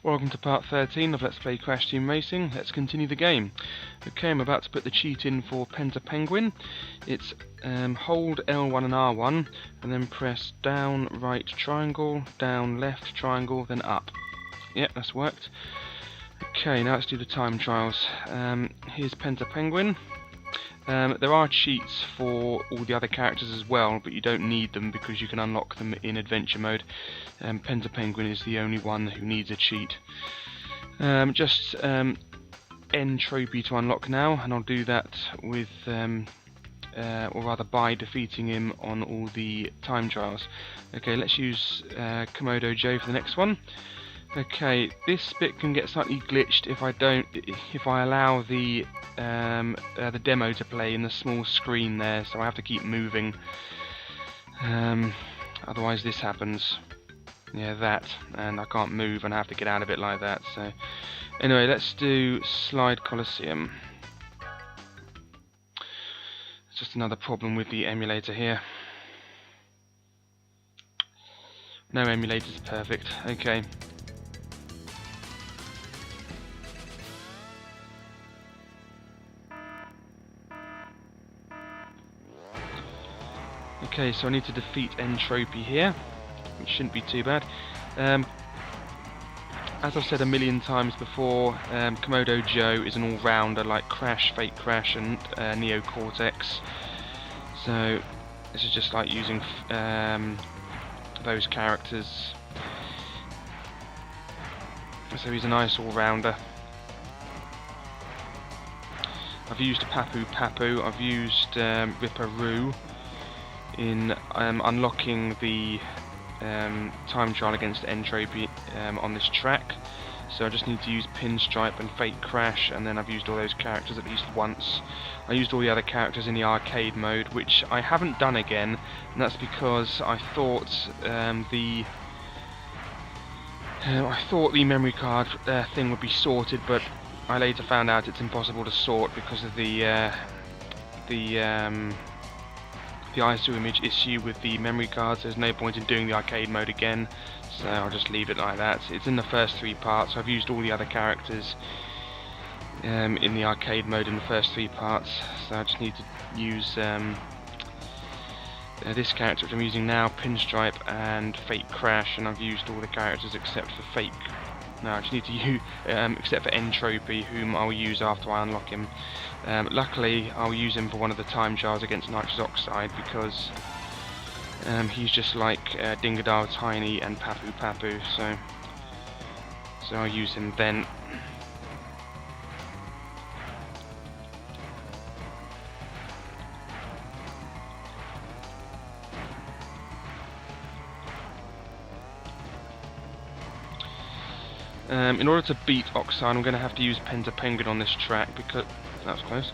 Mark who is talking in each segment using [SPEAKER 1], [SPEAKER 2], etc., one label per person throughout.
[SPEAKER 1] Welcome to part 13 of Let's Play Crash Team Racing. Let's continue the game. Okay, I'm about to put the cheat in for Penta Penguin. It's hold L1 and R1 and then press down right triangle, down left triangle, then up. Yep, that's worked. Okay, now let's do the time trials. Here's Penta Penguin. There are cheats for all the other characters as well, but you don't need them because you can unlock them in adventure mode. Penta Penguin is the only one who needs a cheat. Just N trophy to unlock now, and I'll do that with, or rather by defeating him on all the time trials. Okay, let's use Komodo Joe for the next one. Okay, this bit can get slightly glitched if I allow the demo to play in the small screen there, so I have to keep moving. Otherwise this happens. Yeah, that, and I can't move and I have to get out of it like that. So anyway, let's do Slide Coliseum. It's just another problem with the emulator here. No emulator's perfect. Okay. Okay, so I need to defeat Entropy here, which shouldn't be too bad. As I've said a million times before, Komodo Joe is an all-rounder like Crash, Fake Crash and Neo Cortex. So this is just like using those characters. So he's a nice all-rounder. I've used Papu Papu, I've used Ripperoo in unlocking the time trial against Entropy on this track. So I just need to use Pinstripe and Fake Crash, and then I've used all those characters at least once. I used all the other characters in the arcade mode, which I haven't done again, and that's because I thought the memory card thing would be sorted, but I later found out it's impossible to sort because of the ISO image issue with the memory cards. There's no point in doing the arcade mode again, so I'll just leave it like that. It's in the first three parts. I've used all the other characters in the arcade mode in the first three parts, so I just need to use this character which I'm using now, Pinstripe and Fake Crash, and I've used all the characters except for Fake. No, I just need to use except for Entropy, whom I'll use after I unlock him. Luckily, I'll use him for one of the time trials against Nitrous Oxide because he's just like Dingadar Tiny and Papu Papu, so I'll use him then. In order to beat Oxide, I'm going to have to use Penta Penguin on this track because that was close,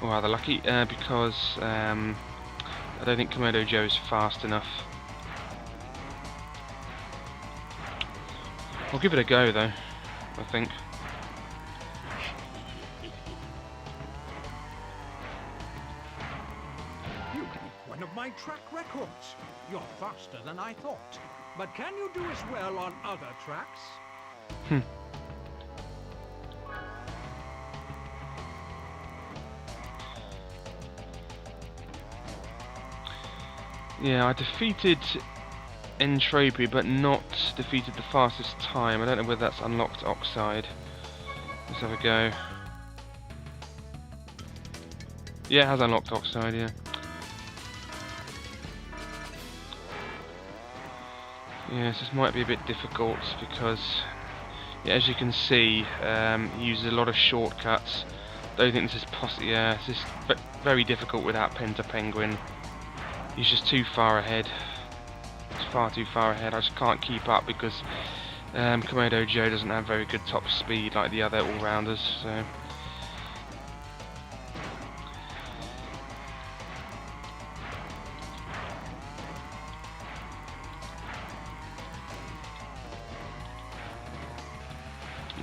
[SPEAKER 1] or rather lucky, because I don't think Komodo Joe is fast enough. I'll give it a go though, I think.
[SPEAKER 2] You beat one of my track records. You're faster than I thought. But can you do as well on other tracks?
[SPEAKER 1] Yeah, I defeated Entropy, but not defeated the fastest time. I don't know whether that's unlocked Oxide. Let's have a go. Yeah, it has unlocked Oxide, yeah. Yes, this might be a bit difficult because, yeah, as you can see, he uses a lot of shortcuts. Don't think this is possible. Yeah, this is very difficult without Penta Penguin. He's just too far ahead. It's far too far ahead. I just can't keep up because Komodo Joe doesn't have very good top speed like the other all-rounders. So.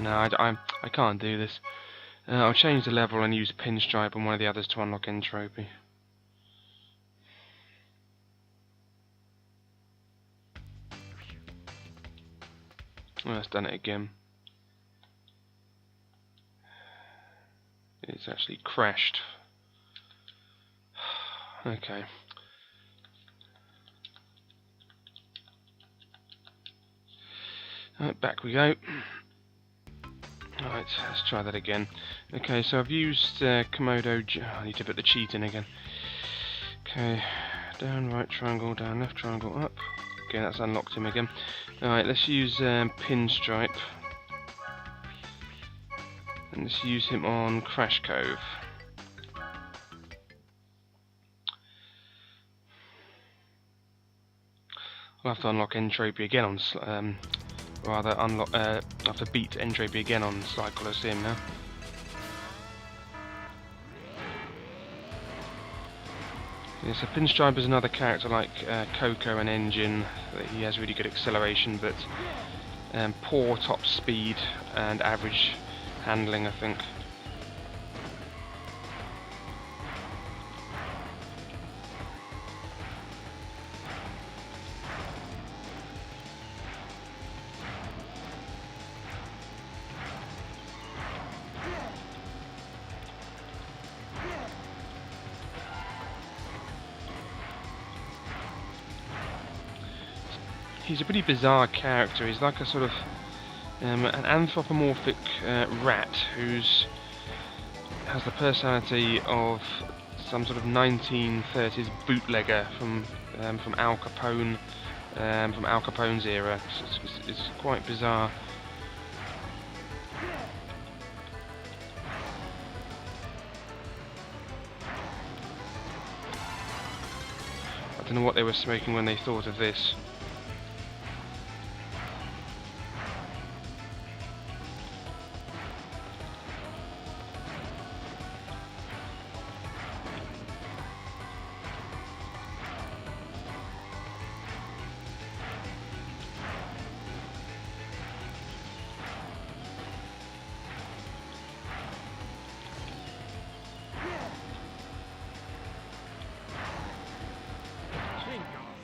[SPEAKER 1] No, I can't do this. I'll change the level and use Pinstripe on one of the others to unlock Entropy. Well, that's done it again. it's actually crashed. Okay. Right, back we go. Right, let's try that again. Okay, so I've used Komodo. I need to put the cheat in again. Okay, down, right triangle, down, left triangle, up. Okay, that's unlocked him again. Alright, let's use Pinstripe. And let's use him on Crash Cove. I'll have to unlock Entropy again on, rather unlock, I'll have to beat Entropy again on Slide Coliseum now. Yeah, so Pinstripe is another character like Coco and Engine. He has really good acceleration, but poor top speed and average handling, I think. He's a pretty bizarre character. He's like a sort of an anthropomorphic rat who's has the personality of some sort of 1930s bootlegger from Al Capone, from Al Capone's era. It's quite bizarre. I don't know what they were smoking when they thought of this.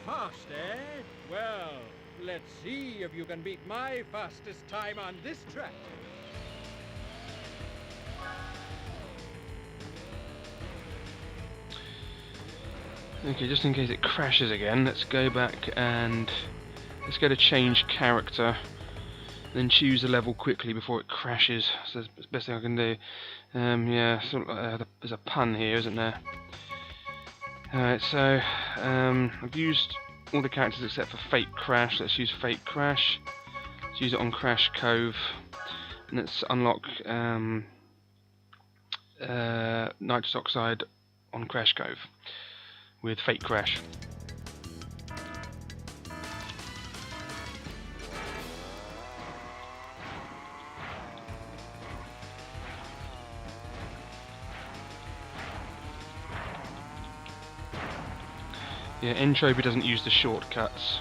[SPEAKER 2] Fast, eh? Well, let's see if you can beat my fastest time on this track.
[SPEAKER 1] Okay, just in case it crashes again, let's go back and let's go to change character, then choose a level quickly before it crashes. So that's the best thing I can do. Yeah, there's a pun here, isn't there? Alright, so I've used all the characters except for Fake Crash. Let's use Fake Crash. Let's use it on Crash Cove. And let's unlock nitrous oxide on Crash Cove with Fake Crash. Yeah, Entropy doesn't use the shortcuts.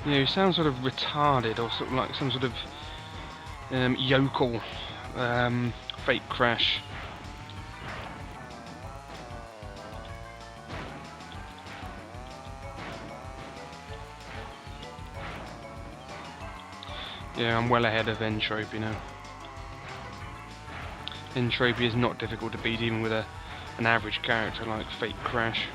[SPEAKER 1] You know, he sounds sort of retarded, or sort of like some sort of yokel. Fake Crash. Yeah, I'm well ahead of Entropy now. Entropy is not difficult to beat, even with an average character like Fake Crash.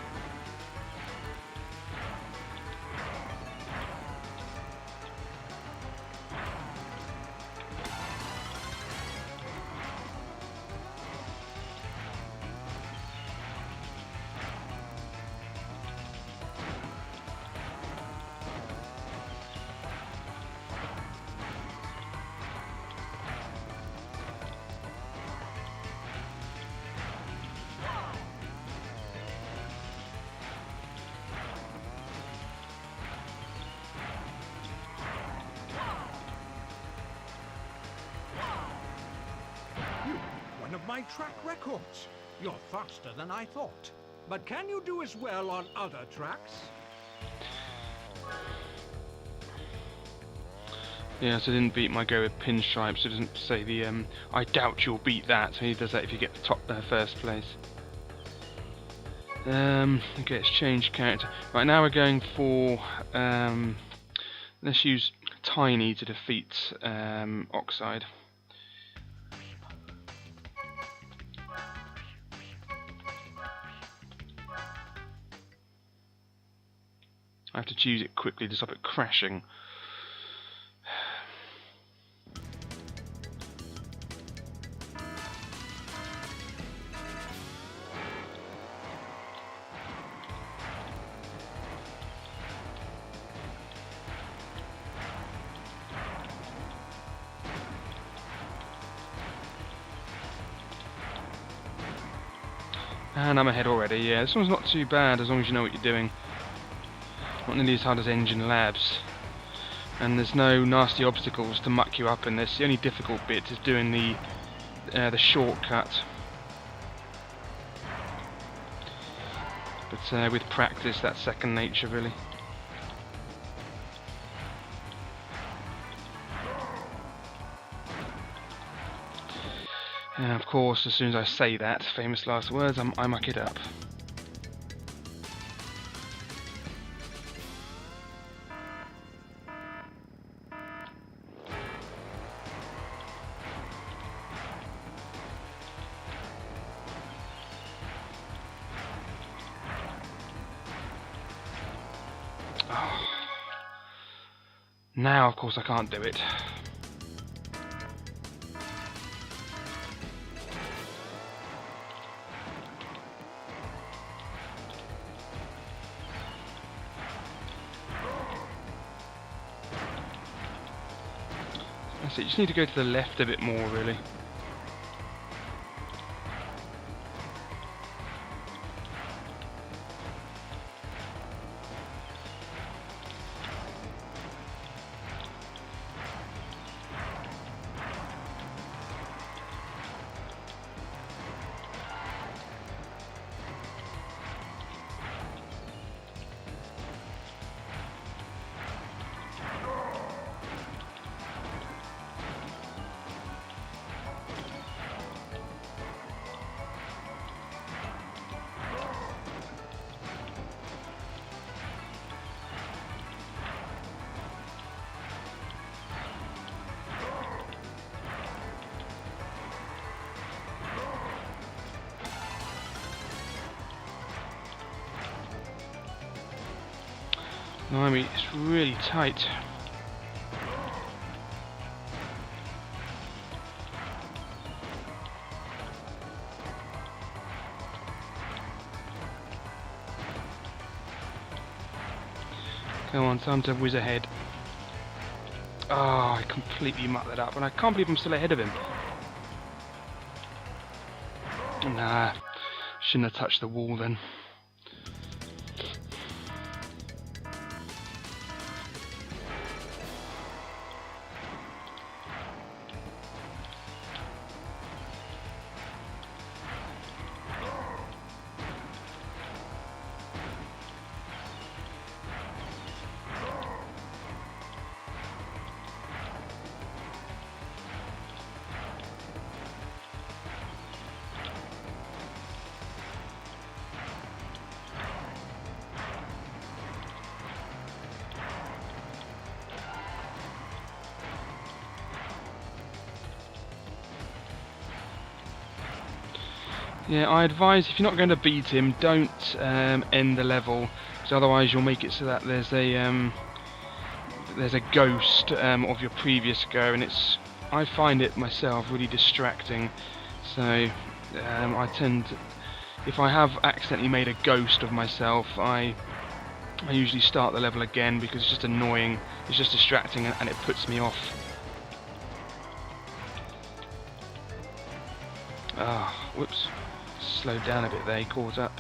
[SPEAKER 2] One of my track records. You're faster than I thought. But can you do as well on other tracks?
[SPEAKER 1] Yeah, so I didn't beat my go with pinstripes, so it doesn't say the I doubt you'll beat that, so he does that if you get the first place. Okay, let's change character. Right, now we're going for let's use Tiny to defeat Oxide. I have to choose it quickly to stop it crashing. And I'm ahead already, yeah. This one's not too bad as long as you know what you're doing. Not nearly as hard as Engine Labs. And there's no nasty obstacles to muck you up in this. The only difficult bit is doing the shortcut. But with practice, that's second nature, really. And of course, as soon as I say that, famous last words, I muck it up. Oh. Now, of course, I can't do it. That's it, you just need to go to the left a bit more, really. No, I mean, it's really tight. Come on, time to whiz ahead. Oh, I completely mucked that up, and I can't believe I'm still ahead of him. Nah, shouldn't have touched the wall then. Yeah, I advise if you're not going to beat him, don't end the level, because otherwise you'll make it so that there's a ghost of your previous go, and I find it myself really distracting. So I tend, if I have accidentally made a ghost of myself, I usually start the level again because it's just annoying, it's just distracting, and it puts me off. Ah, whoops. Slowed down a bit there, he caught up.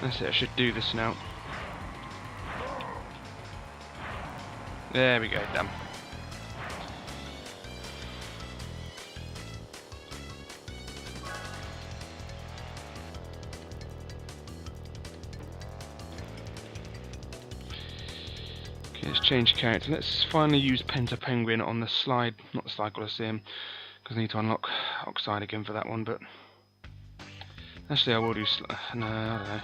[SPEAKER 1] That's it, I should do this now. There we go, done. let's change character. Let's finally use Penta Penguin on the slide, not the slide Colosseum, because I need to unlock Oxide again for that one. But actually, I will do. No, I don't know.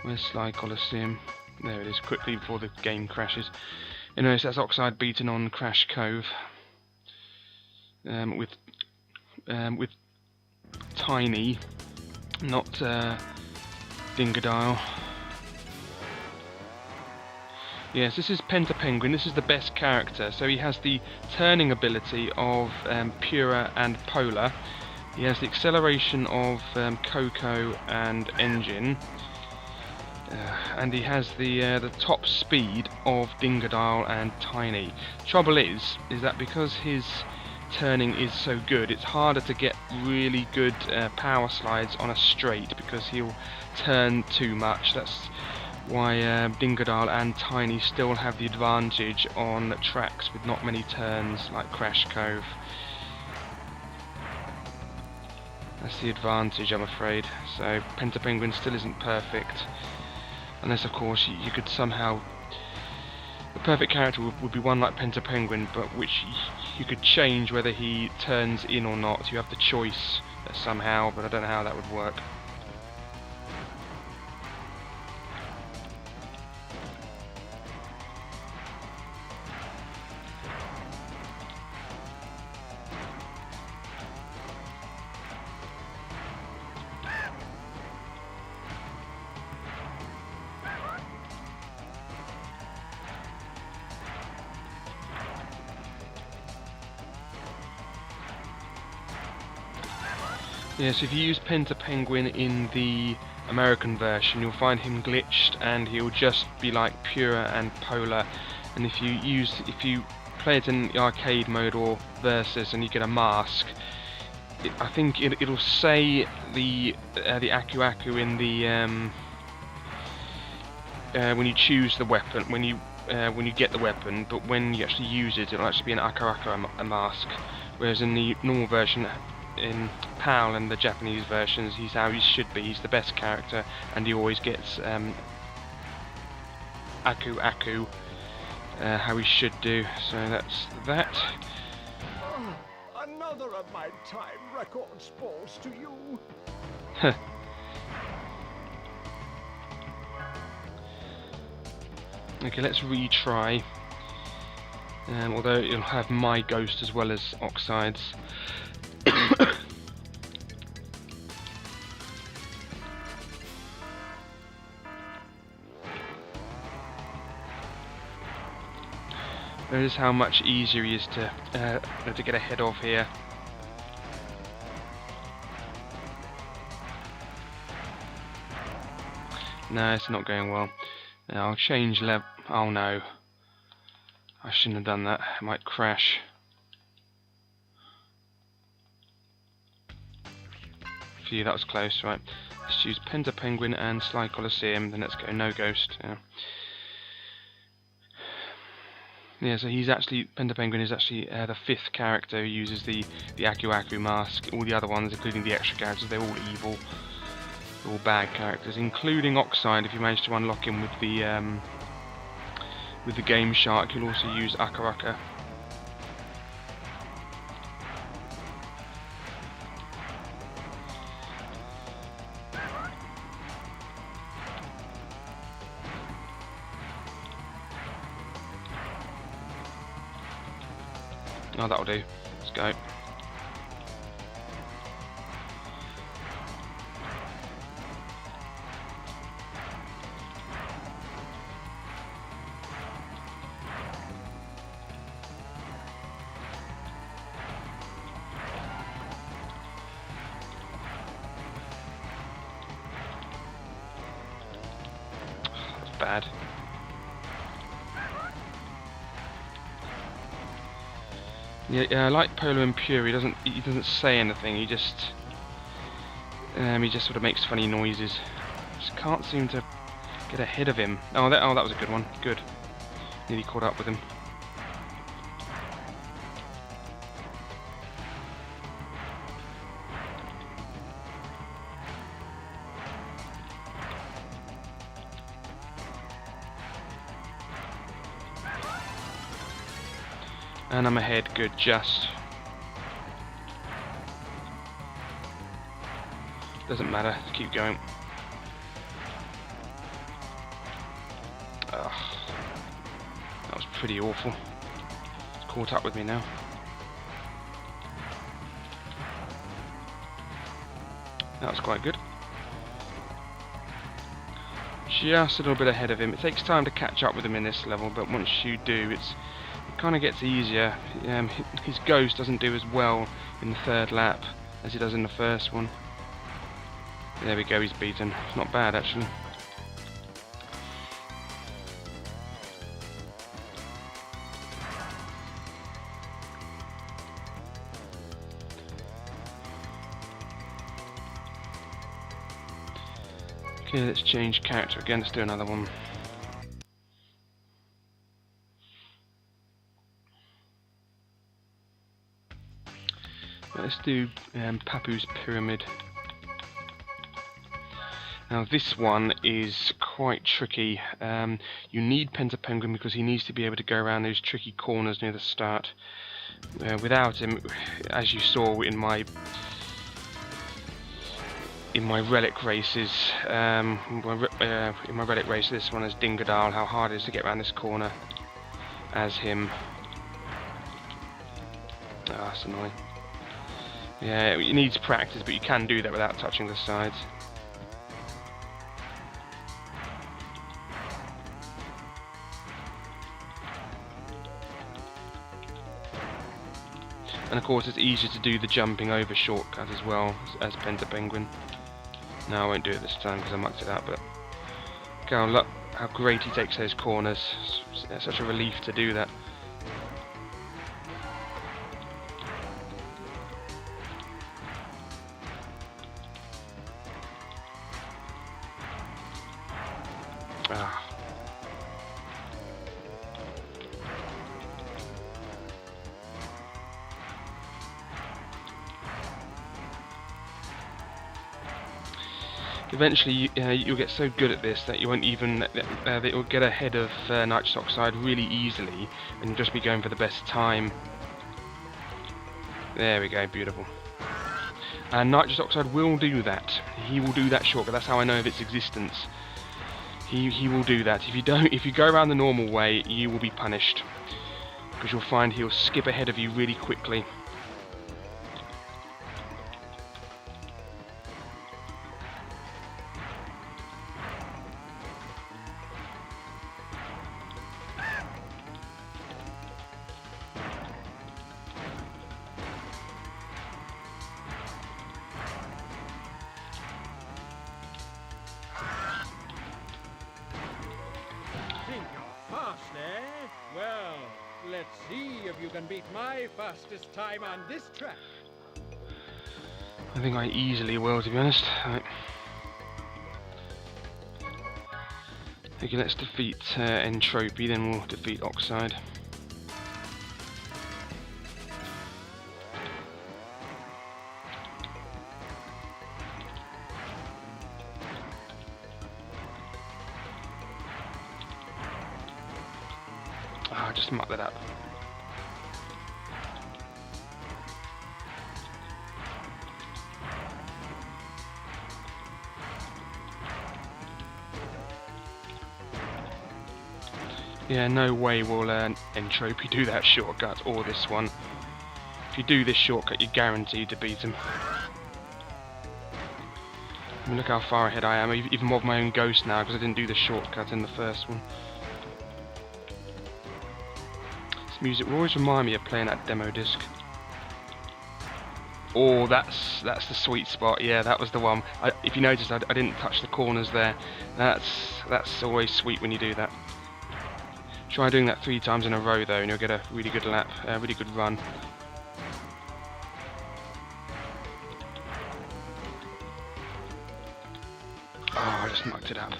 [SPEAKER 1] Where's slide Colosseum? There it is. Quickly before the game crashes. Anyway, so that's Oxide beaten on Crash Cove. With Tiny, not Dingodile. Yes, this is Penta Penguin. This is the best character. So he has the turning ability of Pura and Polar. He has the acceleration of Coco and Engine. And he has the top speed of Dingodile and Tiny. Trouble is that because his turning is so good, it's harder to get really good power slides on a straight because he'll turn too much. That's why Dingodile and Tiny still have the advantage on tracks with not many turns like Crash Cove. That's the advantage, I'm afraid. So Penta Penguin still isn't perfect, unless of course you could somehow... The perfect character would be one like Penta Penguin, but which you could change whether he turns in or not. You have the choice somehow, but I don't know how that would work. Yes, if you use Penta Penguin in the American version, you'll find him glitched, and he'll just be like Pura and Polar. And if you play it in the arcade mode or versus, and you get a mask, I think it'll say the Aku Aku in the when you choose the weapon, when you get the weapon, but when you actually use it, it'll actually be an Aku Aku mask. Whereas in the normal version, in PAL and the Japanese versions, he's how he should be. He's the best character, and he always gets Aku Aku how he should do. So that's that.
[SPEAKER 2] Another of my time records falls to you.
[SPEAKER 1] Okay, let's retry. Although it'll have my ghost as well as Oxide's. Notice how much easier he is to get ahead of here. No, it's not going well. Now I'll change level. Oh no, I shouldn't have done that. It might crash. Phew, that was close. Right, let's choose Penta Penguin and Sly Colosseum. Then let's go no ghost. Yeah, so he's actually, Penta Penguin is actually the 5th character who uses the Aku Aku mask. All the other ones, including the extra characters, they're all evil. They're all bad characters, including Oxide. If you manage to unlock him with the Game Shark, you'll also use Aku Aku. Oh, that'll do. Let's go. That's bad. Yeah, like Polar and Pure, he doesn't say anything. He just sort of makes funny noises. Just can't seem to get ahead of him. Oh, that was a good one. Good. Nearly caught up with him. And I'm ahead, good, just. Doesn't matter, keep going. Ugh. That was pretty awful. It's caught up with me now. That was quite good. Just a little bit ahead of him. It takes time to catch up with him in this level, but once you do, it kind of gets easier. His ghost doesn't do as well in the third lap as he does in the first one. There we go, he's beaten. It's not bad actually. Okay, let's change character again. Let's do another one. Let's do Papu's Pyramid. Now this one is quite tricky. You need Penta Penguin because he needs to be able to go around those tricky corners near the start. Without him, as you saw in my relic races, this one is Dingadal, how hard it is to get around this corner as him. Ah, that's annoying. Yeah, it needs practice, but you can do that without touching the sides. And of course it's easier to do the jumping over shortcut as well as Penta Penguin. No, I won't do it this time because I mucked it up, but go look how great he takes those corners. It's such a relief to do that. Ah. Eventually, you'll get so good at this that you won't even that you'll get ahead of nitrous oxide really easily, and you'll just be going for the best time. There we go, beautiful. And nitrous oxide will do that. He will do that shortcut. That's how I know of its existence. He will do that. If you go around the normal way, you will be punished because you'll find he'll skip ahead of you really quickly.
[SPEAKER 2] Well, let's see if you can beat my fastest time on this track.
[SPEAKER 1] I think I easily will, to be honest. Right. Okay, let's defeat Entropy, then we'll defeat Oxide. I just mucked that up. Yeah, no way will Entropy do that shortcut, or this one. If you do this shortcut, you're guaranteed to beat him. I mean, look how far ahead I am, even more of my own ghost now, because I didn't do the shortcut in the first one. Music will always remind me of playing that demo disc. Oh, that's the sweet spot. Yeah, that was the one. If you notice, I didn't touch the corners there. That's always sweet when you do that. Try doing that 3 times in a row though, and you'll get a really good lap, a really good run. Oh, I just mucked it up.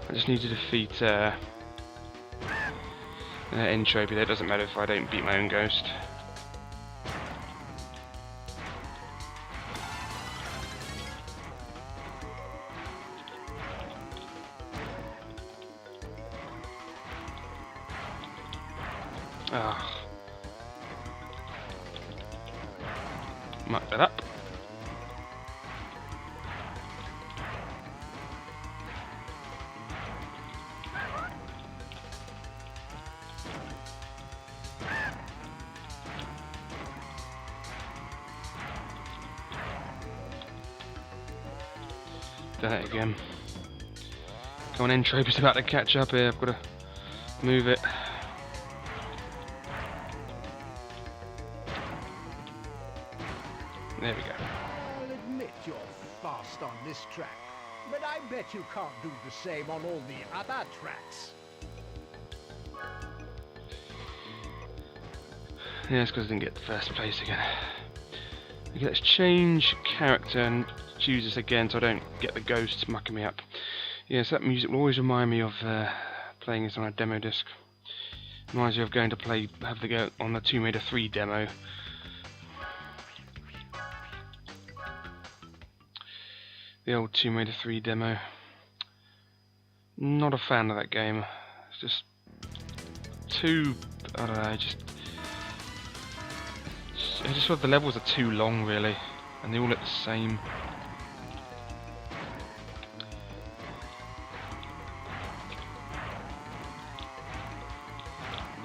[SPEAKER 1] I just need to defeat Entropy. That doesn't matter if I don't beat my own ghost. Ah. Muck that up. Done it again. Come on in, Troper's about to catch up here. I've got to move it. There we go.
[SPEAKER 2] I'll admit you're fast on this track, but I bet you can't do the same on all the other tracks.
[SPEAKER 1] Yeah, it's because I didn't get first place again. Okay, let's change character and choose this again so I don't get the ghosts mucking me up. Yes, that music will always remind me of playing this on a demo disc. Reminds me of going to have the go on the Tomb Raider 3 demo. The old Tomb Raider 3 demo. Not a fan of that game. It's just too, I don't know, I just feel the levels are too long really, and they all look the same.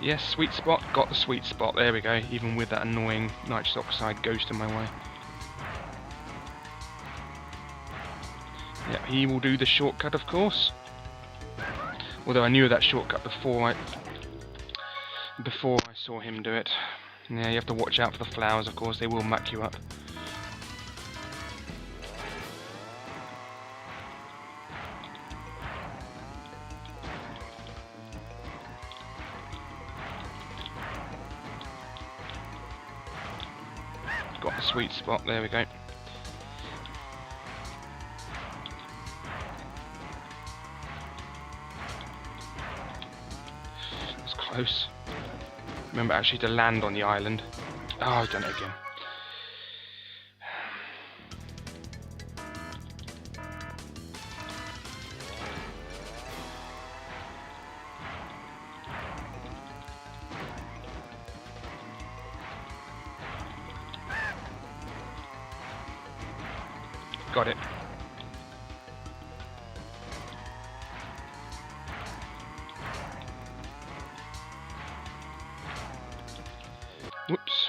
[SPEAKER 1] Yes, sweet spot, got the sweet spot, there we go, even with that annoying nitrous oxide ghost in my way. Yeah, he will do the shortcut of course. Although I knew of that shortcut before I saw him do it. Yeah, you have to watch out for the flowers, of course, they will muck you up. Got the sweet spot, there we go. That's close. Remember actually to land on the island. Oh, I've done it again. Got it. Whoops.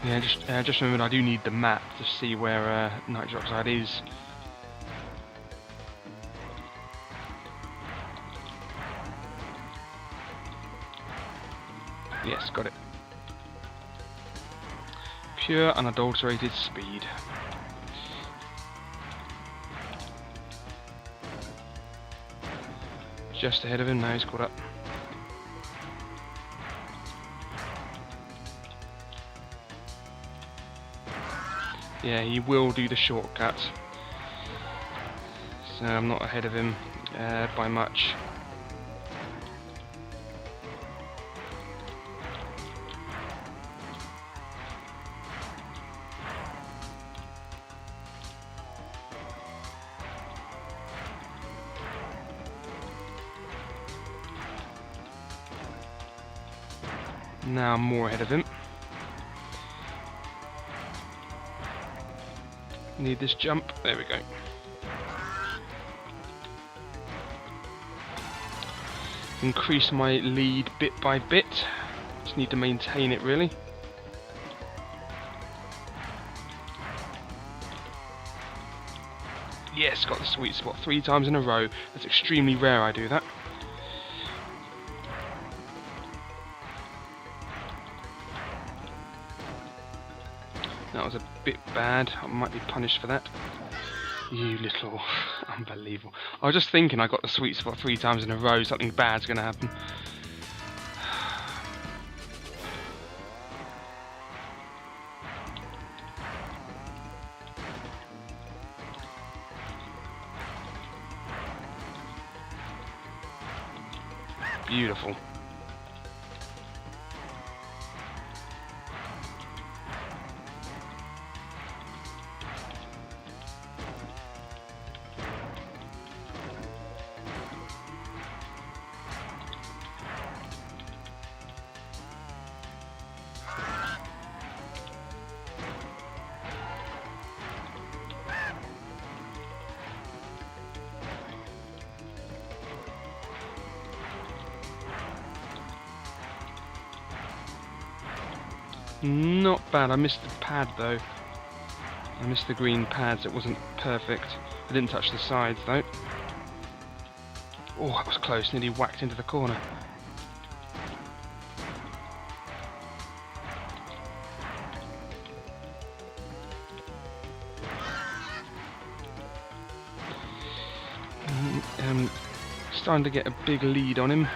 [SPEAKER 1] Yeah, just remembered I do need the map to see where nitrous oxide is. Yes, got it. Pure unadulterated speed. Just ahead of him, now he's caught up. Yeah, he will do the shortcut. So I'm not ahead of him by much. Now I'm more ahead of him. Need this jump. There we go. Increase my lead bit by bit. Just need to maintain it really. Yes, got the sweet spot 3 times in a row. That's extremely rare I do that. That was a bit bad. I might be punished for that. You little... Unbelievable. I was just thinking I got the sweet spot 3 times in a row. Something bad's going to happen. Beautiful. Not bad. I missed the pad though. I missed the green pads. It wasn't perfect. I didn't touch the sides though. Oh, that was close. Nearly whacked into the corner. Starting to get a big lead on him.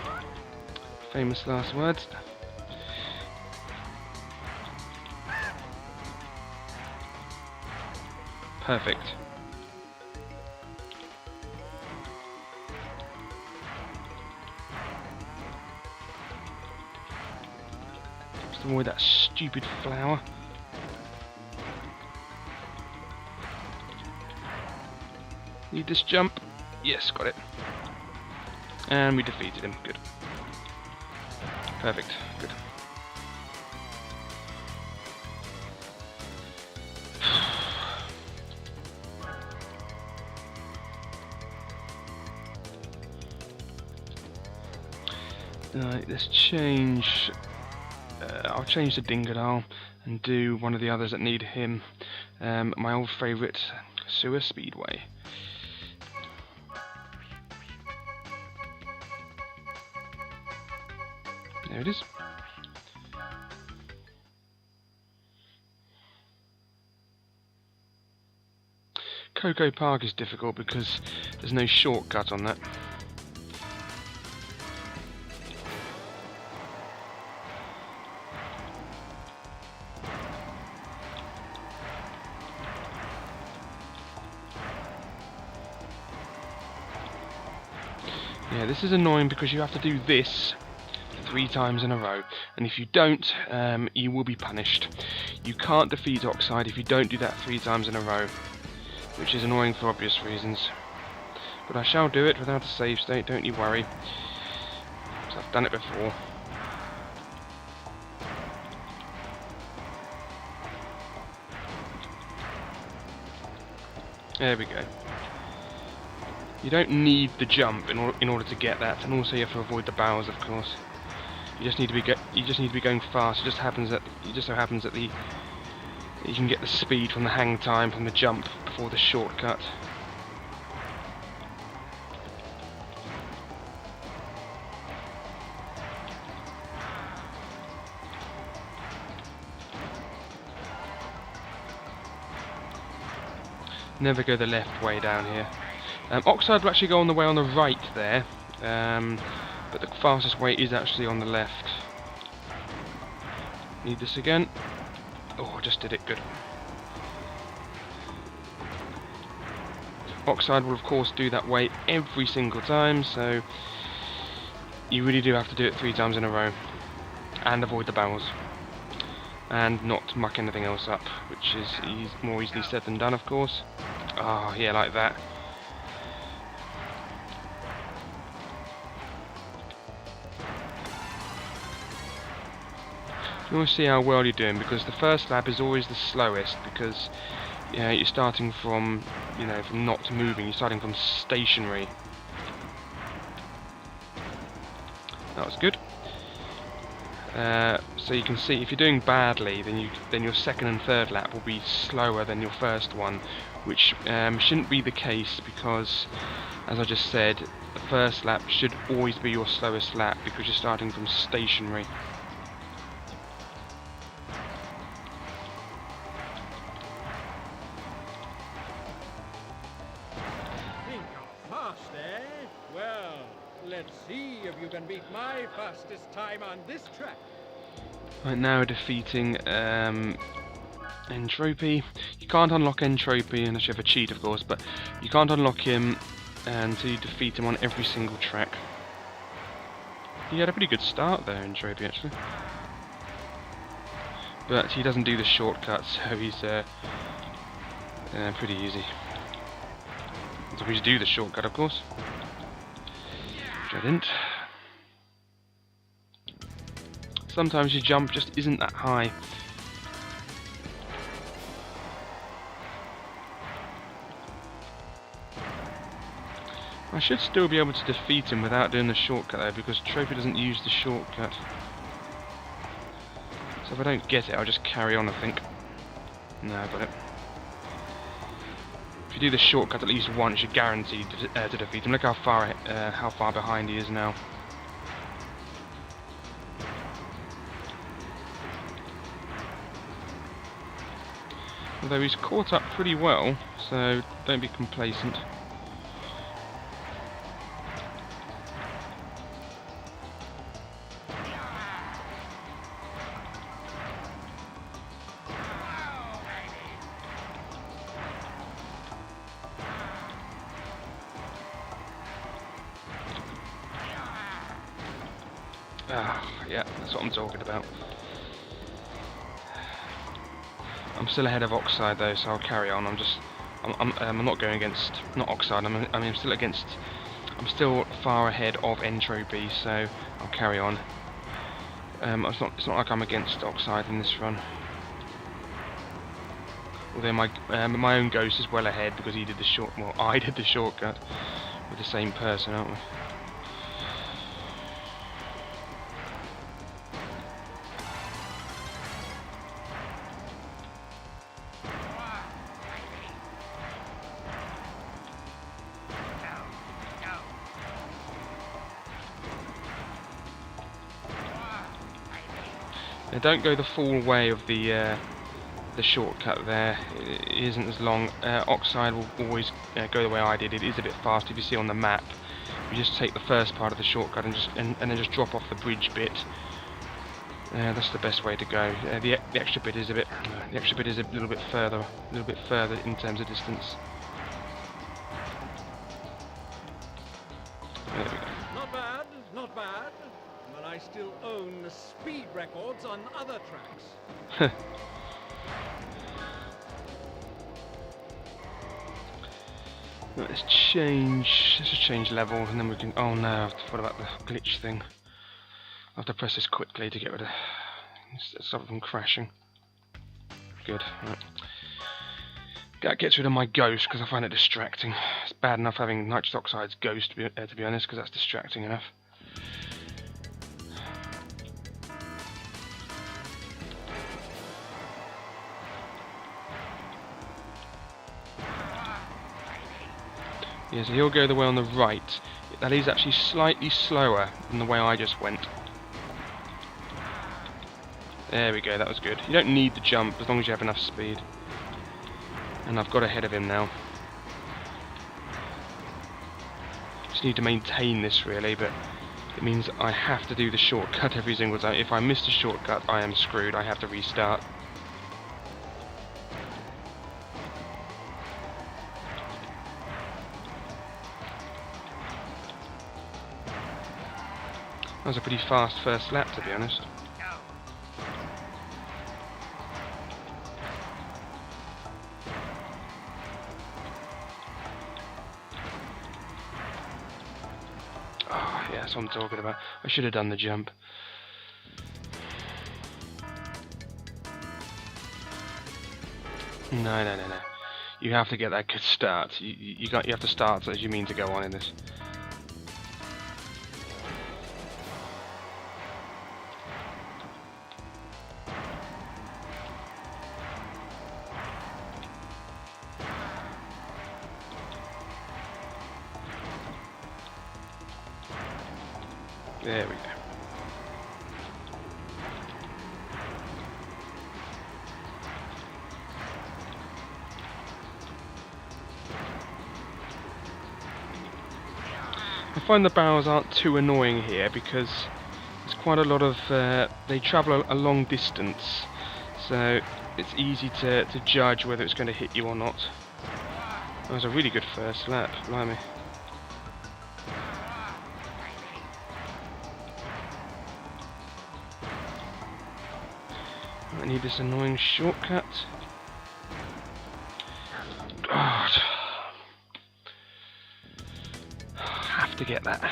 [SPEAKER 1] Famous last words. Perfect. Just avoid that stupid flower. Need this jump. Yes, got it. And we defeated him. Good. Perfect. Good. Right, let's change. I'll change the Dingadal and do one of the others that need him. My old favourite, Sewer Speedway. There it is. Cocoa Park is difficult because there's no shortcut on that. Yeah, this is annoying because you have to do this 3 times in a row, and if you don't, you will be punished. You can't defeat Oxide if you don't do that 3 times in a row, which is annoying for obvious reasons. But I shall do it without a save state, don't you worry. 'Cause I've done it before. There we go. You don't need the jump in order to get that, and also you have to avoid the barrels, of course. You just need to be going fast. It just so happens that you can get the speed from the hang time from the jump before the shortcut. Never go the left way down here. Oxide will actually go on the way on the right there, but the fastest way is actually on the left. Need this again. Oh, I just did it, good. Oxide will of course do that way every single time, so you really do have to do it 3 times in a row. And avoid the barrels. And not muck anything else up, which is more easily said than done, of course. Oh, yeah, like that. You want to see how well you're doing, because the first lap is always the slowest, because you're starting from, from not moving. You're starting from stationary. That was good. So you can see if you're doing badly, then your second and third lap will be slower than your first one, which shouldn't be the case, because, as I just said, the first lap should always be your slowest lap because you're starting from stationary.
[SPEAKER 2] Think you're fast, eh? Well, let's see if you can beat my fastest time on this track.
[SPEAKER 1] Right, now we're defeating Entropy. You can't unlock Entropy unless you have a cheat, of course, but you can't unlock him until you defeat him on every single track. He had a pretty good start there, Entropy, actually. But he doesn't do the shortcuts, so he's pretty easy. So we should do the shortcut, of course. Which I didn't. Sometimes your jump just isn't that high. I should still be able to defeat him without doing the shortcut though, because Trophy doesn't use the shortcut. So if I don't get it, I'll just carry on, I think. No, I got it. If you do the shortcut at least once, you're guaranteed to defeat him. Look how far behind he is now. Although he's caught up pretty well, so don't be complacent. Ah, yeah, that's what I'm talking about. I'm still ahead of Oxide though, so I'll carry on. I'm not going against, not Oxide. I'm still against. I'm still far ahead of Entropy, so I'll carry on. It's not like I'm against Oxide in this run. Although my own Ghost is well ahead because he did the I did the shortcut with the same person, aren't we? Now don't go the full way of the shortcut there. It isn't as long. Oxide will always go the way I did. It is a bit fast. If you see on the map, you just take the first part of the shortcut and then just drop off the bridge bit. That's the best way to go. The extra bit is a little bit further in terms of distance. There we go.
[SPEAKER 2] Not bad, not bad. But I still own the speed records on other tracks.
[SPEAKER 1] Let's just change level and then we can. Oh no, what about the glitch thing? I have to press this quickly to get rid of. Stop it from crashing. Good. Right. That gets rid of my ghost because I find it distracting. It's bad enough having nitrous oxide's ghost to be honest, because that's distracting enough. Yeah, so he'll go the way on the right. That is actually slightly slower than the way I just went. There we go, that was good. You don't need the jump as long as you have enough speed. And I've got ahead of him now. Just need to maintain this really, but it means I have to do the shortcut every single time. If I miss the shortcut, I am screwed. I have to restart. That was a pretty fast first lap, to be honest. Oh, yeah, that's what I'm talking about. I should have done the jump. No. You have to get that good start. You have to start as you mean to go on in this. There we go. I find the barrels aren't too annoying here because there's quite a lot of they travel a long distance, so it's easy to judge whether it's going to hit you or not. That was a really good first lap, blimey. I need this annoying shortcut. God. Have to get that.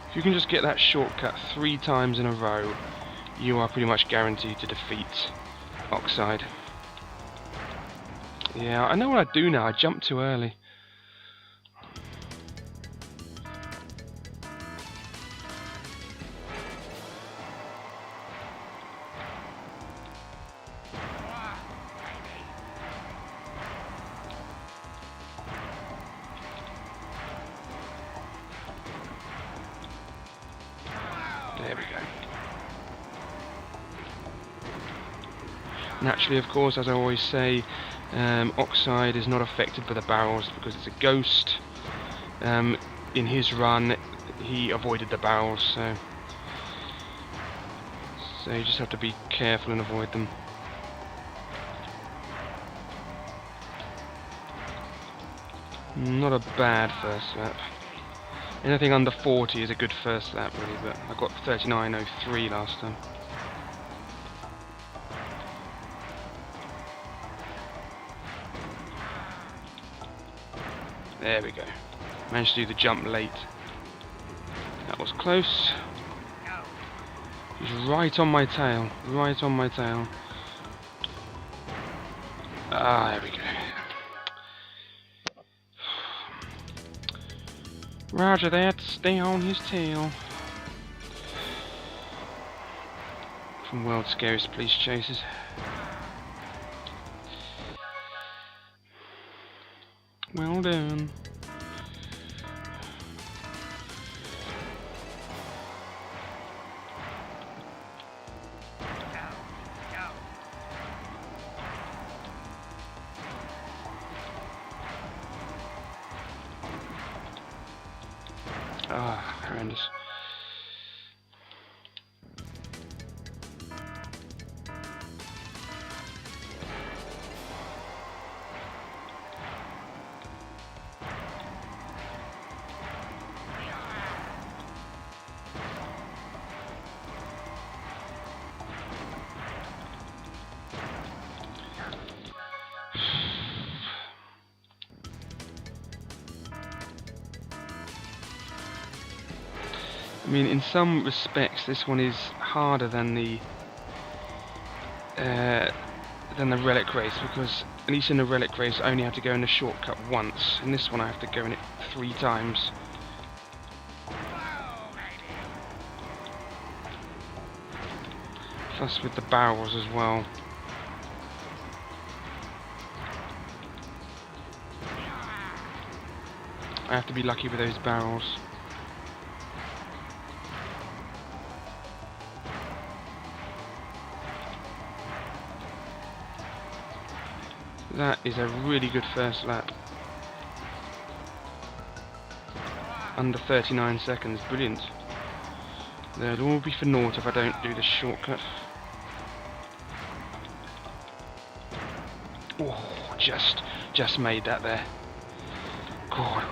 [SPEAKER 1] If you can just get that shortcut 3 times in a row, you are pretty much guaranteed to defeat Oxide. Yeah, I know what I do now. I jumped too early. There we go. Naturally, of course, as I always say, Oxide is not affected by the barrels because it's a ghost. In his run, he avoided the barrels, so you just have to be careful and avoid them. Not a bad first lap. Anything under 40 is a good first lap, really, but I got 39.03 last time. There we go. Managed to do the jump late. That was close. He's right on my tail. Right on my tail. Ah, there we go. Roger that. Stay on his tail. From World's Scariest Police Chases. Well done. Ah, horrendous. I mean, in some respects, this one is harder than the relic race, because at least in the relic race I only have to go in the shortcut once. In this one I have to go in it 3 times. Plus with the barrels as well. I have to be lucky with those barrels. That is a really good first lap. Under 39 seconds, brilliant. They'll all be for naught if I don't do the shortcut. Oh, just made that there. God,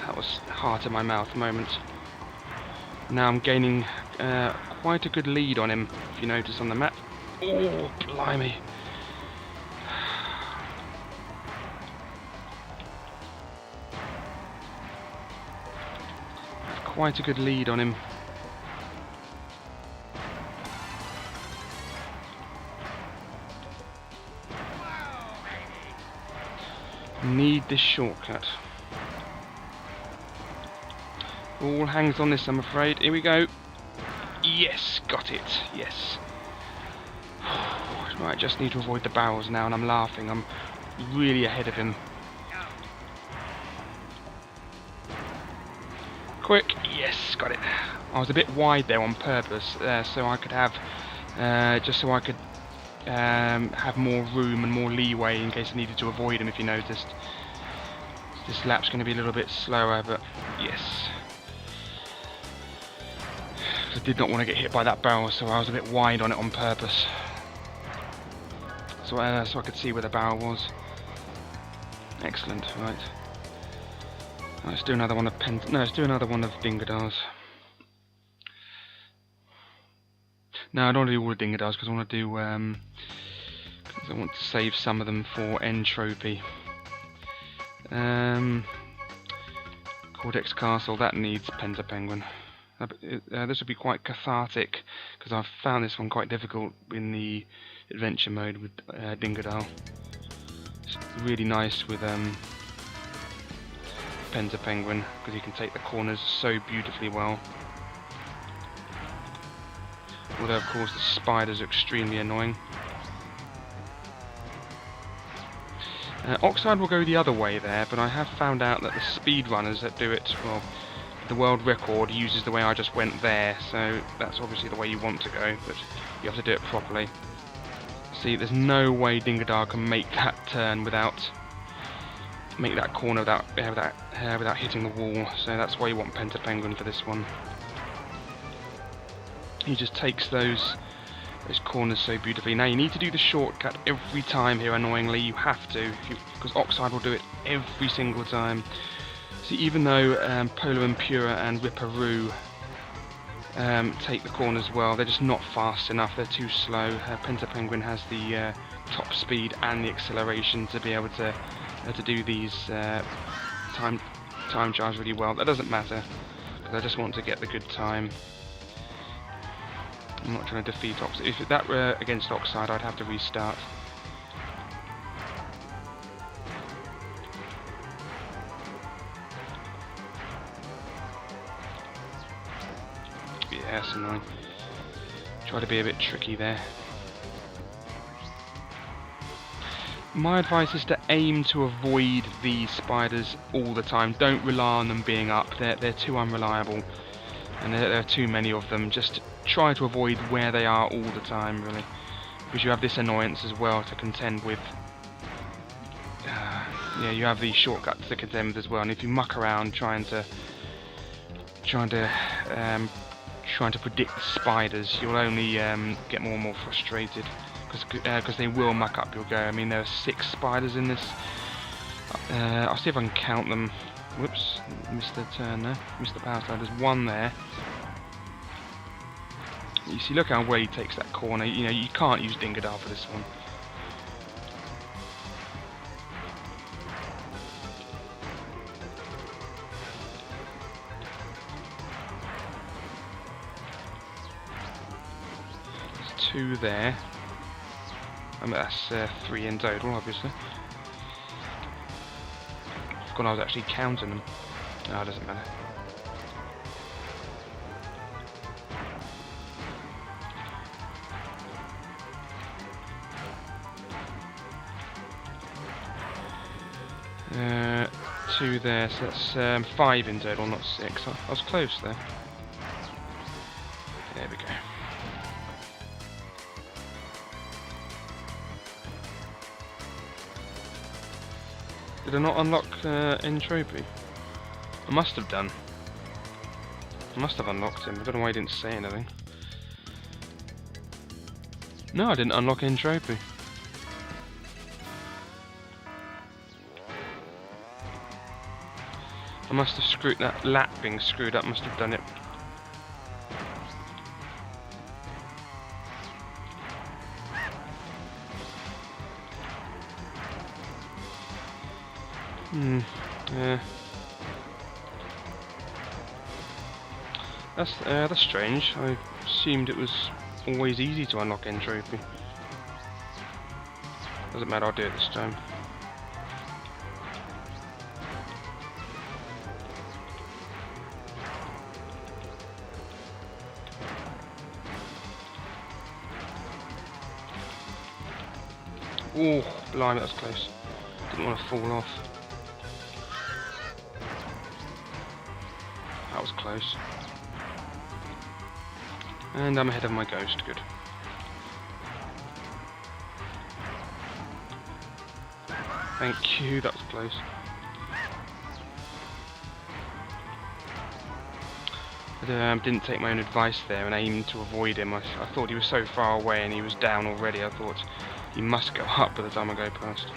[SPEAKER 1] that was heart in my mouth moment. Now I'm gaining quite a good lead on him, if you notice on the map. Oh, blimey. Quite a good lead on him. Need this shortcut. All hangs on this, I'm afraid. Here we go. Yes, got it. Yes. Right, just need to avoid the barrels now, and I'm laughing. I'm really ahead of him. Quick, yes, got it. I was a bit wide there on purpose, so I could have, have more room and more leeway in case I needed to avoid him. If you noticed, this lap's going to be a little bit slower, but yes, I did not want to get hit by that barrel, so I was a bit wide on it on purpose, so I could see where the barrel was. Excellent, right. Let's do another one of let's do another one of Dingadars. No, I don't want to do all the Dingadars because I want to do because I want to save some of them for end trophy. Cortex Castle, that needs Penta Penguin. This would be quite cathartic because I've found this one quite difficult in the adventure mode with Dingadar. It's really nice with Penta Penguin because you can take the corners so beautifully well. Although of course the spiders are extremely annoying. Oxide will go the other way there, but I have found out that the speedrunners that do it, well, the world record uses the way I just went there, so that's obviously the way you want to go, but you have to do it properly. See, there's no way Dingadar can make that turn make that corner without hitting the wall, so that's why you want Penguin for this one. He just takes those corners so beautifully. Now you need to do the shortcut every time here, annoyingly. You have to, because Oxide will do it every single time. See, even though Polo Impura and Ripperoo take the corners well, they're just not fast enough, they're too slow. Penguin has the top speed and the acceleration to be able to do these time trials really well. That doesn't matter, because I just want to get the good time. I'm not trying to defeat Oxide. If that were against Oxide, I'd have to restart. Yeah, that's annoying. Try to be a bit tricky there. My advice is to aim to avoid these spiders all the time. Don't rely on them being up. They're too unreliable, and there are too many of them. Just try to avoid where they are all the time, really, because you have this annoyance as well to contend with. Yeah, you have these shortcuts to contend with as well, and if you muck around trying to predict the spiders, you'll only get more and more frustrated, because they will muck up your go. I mean, there are 6 spiders in this. I'll see if I can count them. Whoops, missed the turn there, missed the power slide. There's 1 there. You see, look how well he takes that corner. You know, you can't use Dingadar for this one. There's 2 there. I mean, that's 3 in total, obviously. I forgot I was actually counting them. No, it doesn't matter. Two there, so that's 5 in total, not 6. I was close there. There we go. Did I not unlock Entropy? I must have done. I must have unlocked him. I don't know why he didn't say anything. No, I didn't unlock Entropy. I must have screwed that lap being screwed up, must have done it. Yeah. That's strange. I assumed it was always easy to unlock Entropy. Doesn't matter, I'll do it this time. Oh, blimey, that's close. Didn't want to fall off. That was close. And I'm ahead of my ghost, good. Thank you, that was close. I didn't take my own advice there and aimed to avoid him. I thought he was so far away and he was down already. I thought he must go up by the time I go past.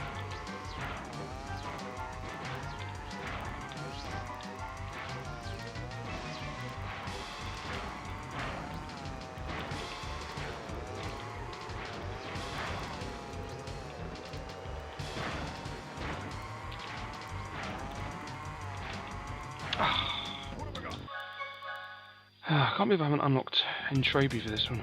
[SPEAKER 1] I can't believe I haven't unlocked Entropy for this one.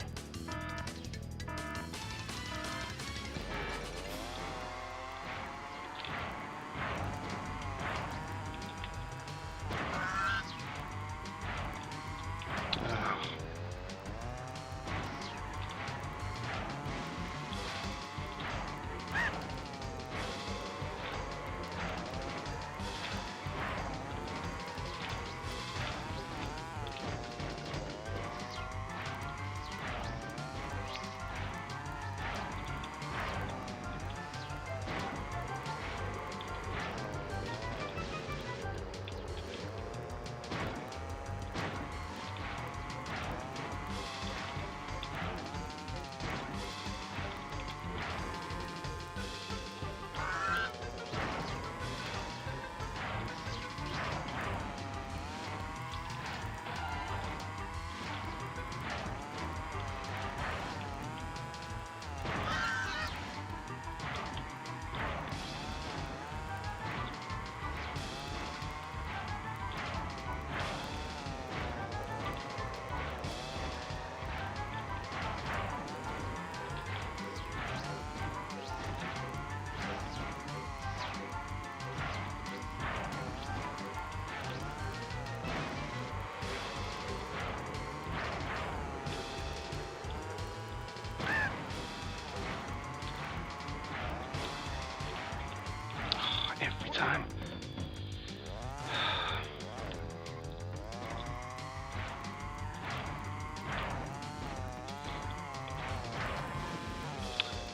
[SPEAKER 1] time.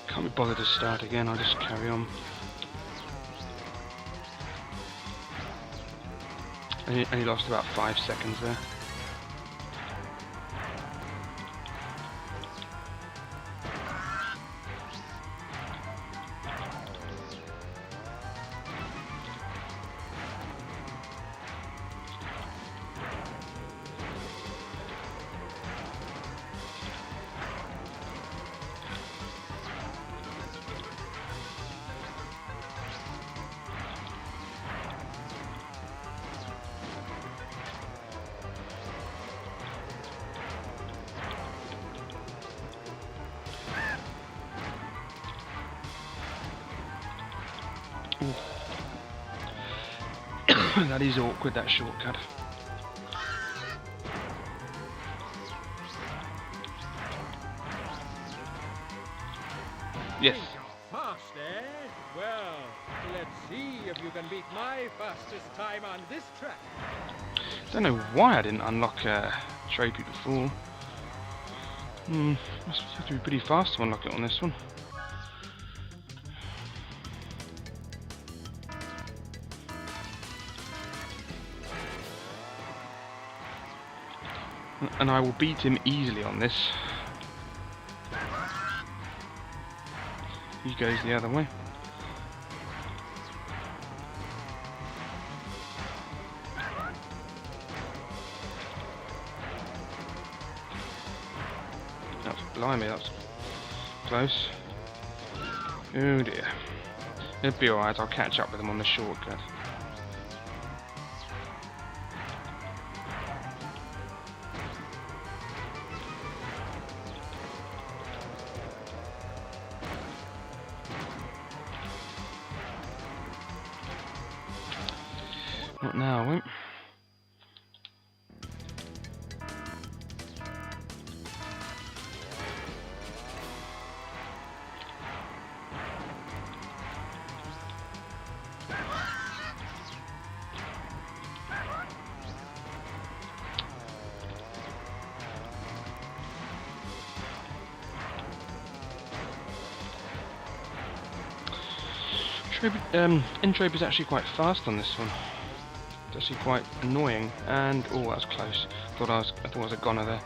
[SPEAKER 1] Can't be bothered to start again, I'll just carry on. Only lost about 5 seconds there. That is awkward, that shortcut. Yes.
[SPEAKER 2] Fast, eh? Well, let's see if you can beat my fastest time on this track.
[SPEAKER 1] Don't know why I didn't unlock trophy before. Must have to be pretty fast to unlock it on this one. And I will beat him easily on this. He goes the other way. That's blimey, that's close. Oh dear. It'll be alright, I'll catch up with him on the shortcut. Not now, I won't. Intro is actually quite fast on this one. It's actually quite annoying, and oh, that was close. I thought I was a goner there.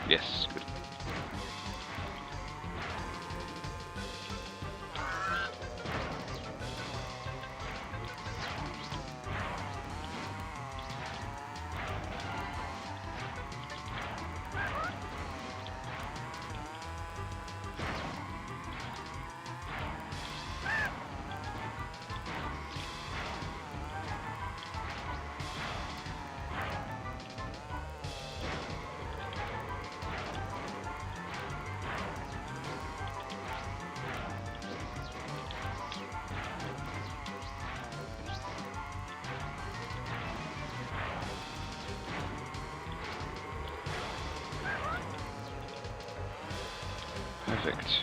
[SPEAKER 1] Yes, good. Perfect.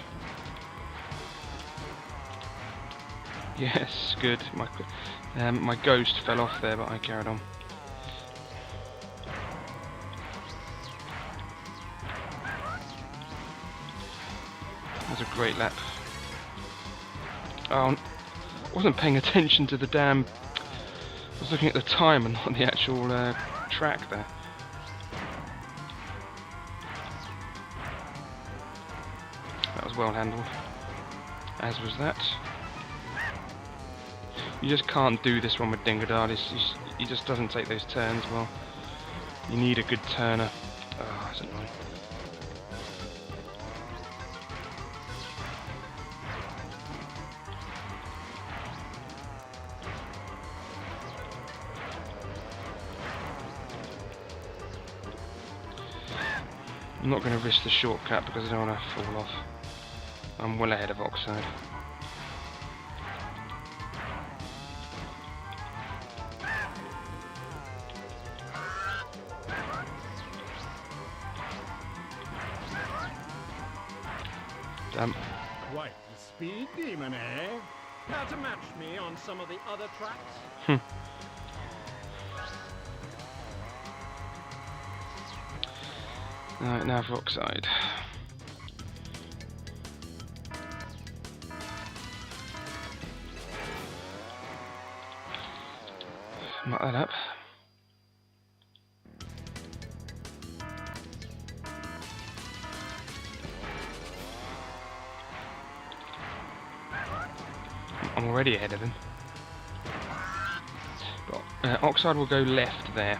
[SPEAKER 1] Yes, good. My ghost fell off there, but I carried on. That was a great lap. Oh, I wasn't paying attention to the damn... I was looking at the time and not the actual track there. That was well handled, as was that. You just can't do this one with Dingodad, he just doesn't take those turns well. You need a good turner. Oh, that's annoying. I'm not going to risk the shortcut because I don't want to fall off. I'm well ahead of Oxide.
[SPEAKER 2] Quite the speed demon, eh? Care to match me on some of the other tracks?
[SPEAKER 1] Alright, now for Oxide. Mark that up. I'm already ahead of him. But, Oxide will go left there.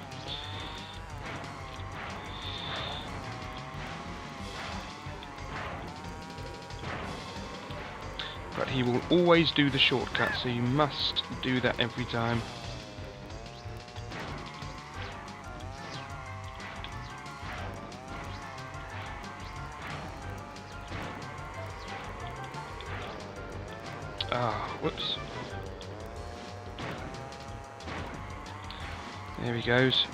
[SPEAKER 1] But he will always do the shortcut, so you must do that every time. Ah, whoops. There he goes.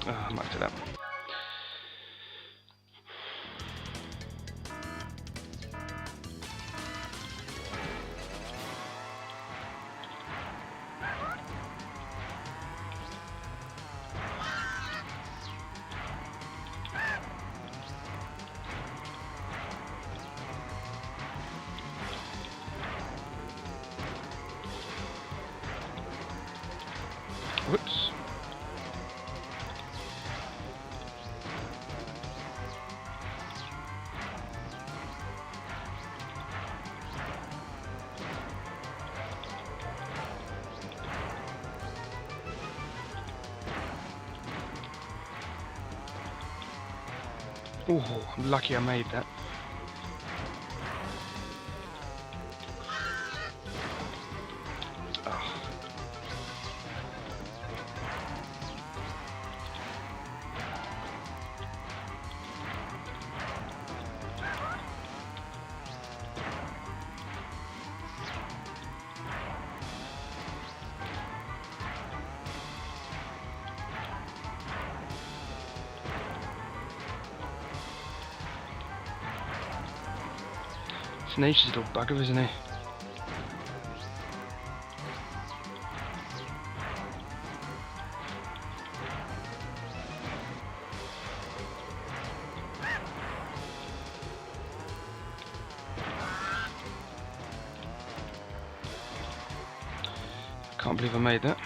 [SPEAKER 1] Ah, I mucked it up. Whoops. Oh, I'm lucky I made that. Tenacious little bugger, isn't he? Can't believe I made that.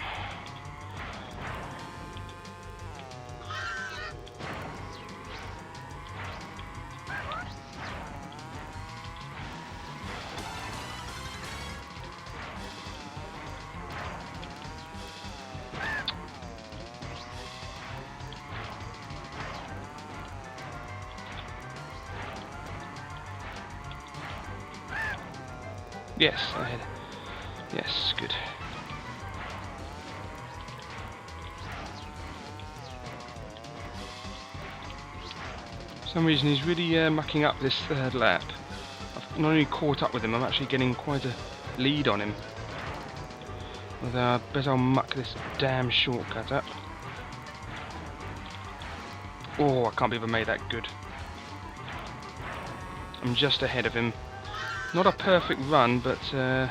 [SPEAKER 1] Yes, I had. Yes, good. For some reason he's really mucking up this third lap. I've not only caught up with him, I'm actually getting quite a lead on him. Although I bet I'll muck this damn shortcut up. Oh, I can't believe I made that good. I'm just ahead of him. Not a perfect run, but at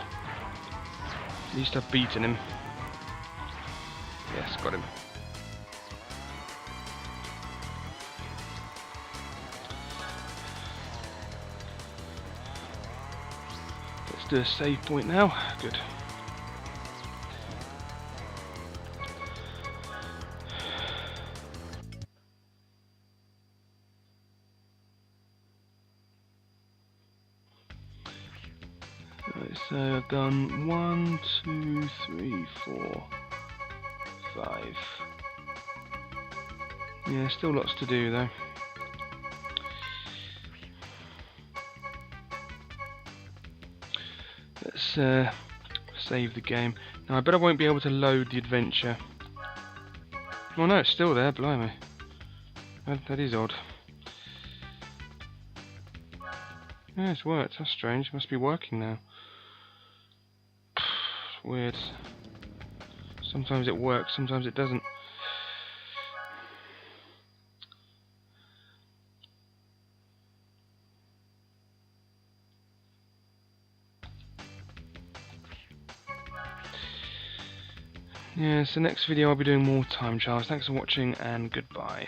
[SPEAKER 1] least I've beaten him. Yes, got him. Let's do a save point now. Good. Right, so I've done 1, 2, 3, 4, 5. Yeah, still lots to do though. Let's save the game. Now I bet I won't be able to load the adventure. Oh no, it's still there, blimey. That is odd. Yeah, it's worked, that's strange. It must be working now. It's weird. Sometimes it works, sometimes it doesn't. Yeah, so next video I'll be doing more time trials. Thanks for watching and goodbye.